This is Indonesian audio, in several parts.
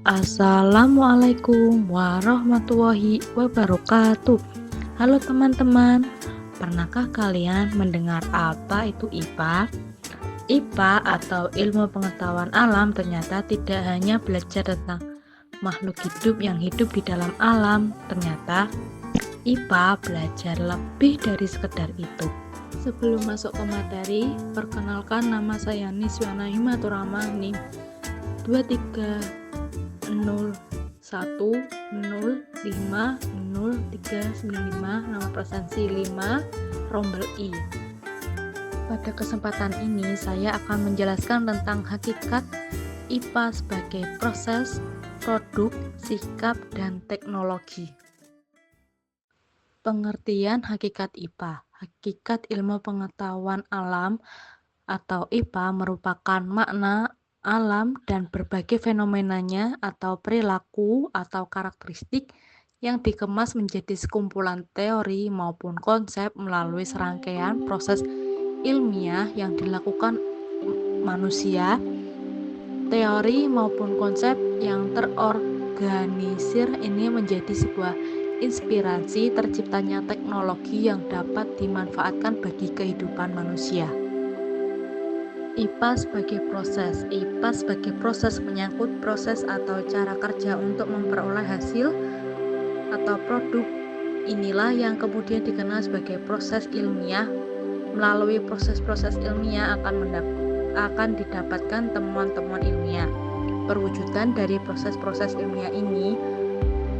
Assalamualaikum warahmatullahi wabarakatuh. Halo teman-teman, pernahkah kalian mendengar apa itu IPA? IPA atau ilmu pengetahuan alam ternyata tidak hanya belajar tentang makhluk hidup yang hidup di dalam alam. Ternyata IPA belajar lebih dari sekedar itu. Sebelum masuk ke materi, perkenalkan nama saya Niswana Himaturama NIM 2301050395, nama presensi 5 rombel I. Pada kesempatan ini saya akan menjelaskan tentang hakikat IPA sebagai proses, produk, sikap, dan teknologi. Pengertian hakikat IPA. Hakikat ilmu pengetahuan alam atau IPA merupakan makna alam dan berbagai fenomenanya atau perilaku atau karakteristik yang dikemas menjadi sekumpulan teori maupun konsep melalui serangkaian proses ilmiah yang dilakukan manusia. Teori maupun konsep yang terorganisir ini menjadi sebuah inspirasi terciptanya teknologi yang dapat dimanfaatkan bagi kehidupan manusia. IPA sebagai proses. IPA sebagai proses menyangkut proses atau cara kerja untuk memperoleh hasil atau produk. Inilah yang kemudian dikenal sebagai proses ilmiah. Melalui proses-proses ilmiah akan didapatkan temuan-temuan ilmiah. Perwujudan dari proses-proses ilmiah ini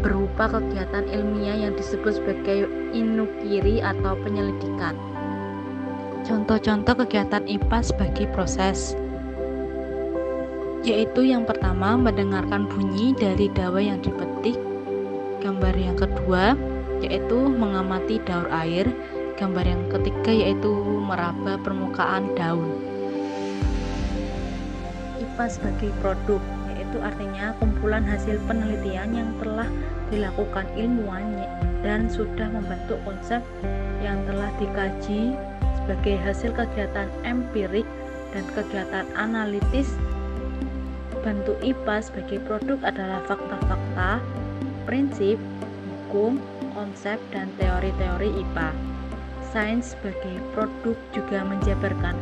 berupa kegiatan ilmiah yang disebut sebagai inukiri atau penyelidikan. Contoh-contoh kegiatan IPA sebagai proses yaitu yang pertama mendengarkan bunyi dari dawa yang dipetik. Gambar yang kedua yaitu mengamati daur air. Gambar yang ketiga yaitu meraba permukaan daun. IPA sebagai produk yaitu artinya kumpulan hasil penelitian yang telah dilakukan ilmuwan dan sudah membentuk konsep yang telah dikaji sebagai hasil kegiatan empirik dan kegiatan analitis. Bentuk IPA sebagai produk adalah fakta-fakta, prinsip, hukum, konsep, dan teori-teori IPA. Sains sebagai produk juga menjabarkan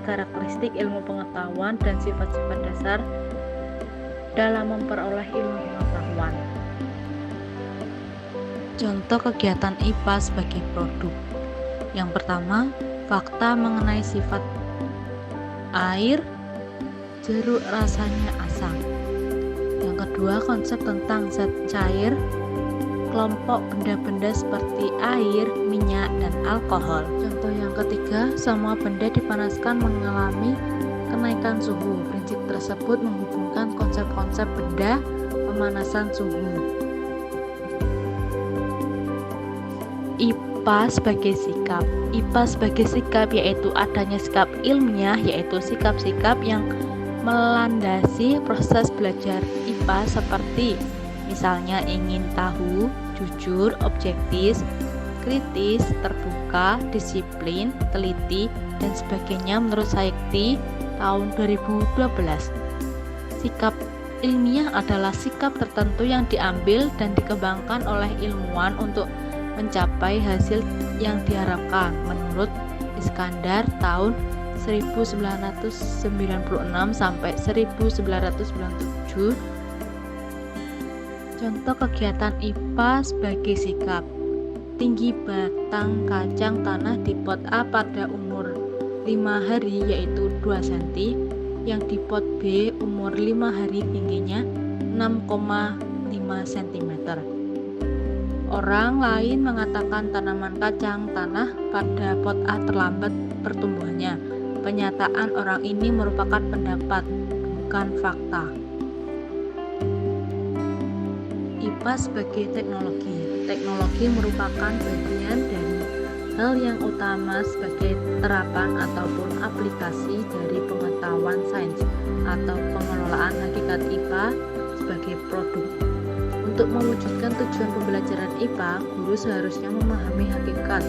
karakteristik ilmu pengetahuan dan sifat-sifat dasar dalam memperoleh ilmu pengetahuan. Contoh kegiatan IPA sebagai produk. Yang pertama, fakta mengenai sifat air, jeruk rasanya asam. Yang kedua, konsep tentang zat cair, kelompok benda-benda seperti air, minyak, dan alkohol. Contoh yang ketiga, semua benda dipanaskan mengalami kenaikan suhu. Prinsip tersebut menghubungkan konsep-konsep benda pemanasan suhu. IPA sebagai sikap. IPA sebagai sikap yaitu adanya sikap ilmiah, yaitu sikap-sikap yang melandasi proses belajar IPA seperti misalnya ingin tahu, jujur, objektif, kritis, terbuka, disiplin, teliti, dan sebagainya menurut Saikti tahun 2012. Sikap ilmiah adalah sikap tertentu yang diambil dan dikembangkan oleh ilmuwan untuk mencapai hasil yang diharapkan menurut Iskandar tahun 1996 sampai 1997. Contoh kegiatan IPA sebagai sikap. Tinggi batang kacang tanah di pot A pada umur 5 hari yaitu 2 cm, yang di pot B umur 5 hari tingginya 6,5 cm. Orang lain mengatakan tanaman kacang tanah pada pot A terlambat pertumbuhannya. Penyataan orang ini merupakan pendapat, bukan fakta. IPA sebagai teknologi. Teknologi merupakan bagian dari hal yang utama sebagai terapan ataupun aplikasi dari pengetahuan sains atau pengelolaan hakikat IPA sebagai produk. Untuk mewujudkan tujuan pembelajaran IPA, guru seharusnya memahami hakikat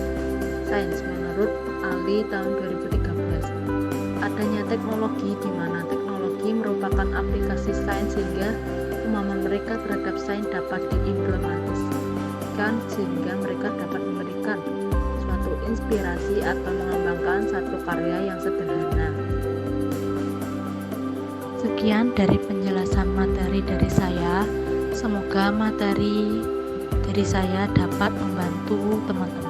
sains menurut Ali tahun 2013. Adanya teknologi di mana teknologi merupakan mengembangkan aplikasi sains sehingga pemahaman mereka terhadap sains dapat diimplementasikan sehingga mereka dapat memberikan suatu inspirasi atau mengembangkan satu karya yang sederhana. Sekian dari penjelasan materi dari saya. Semoga materi dari saya dapat membantu teman-teman.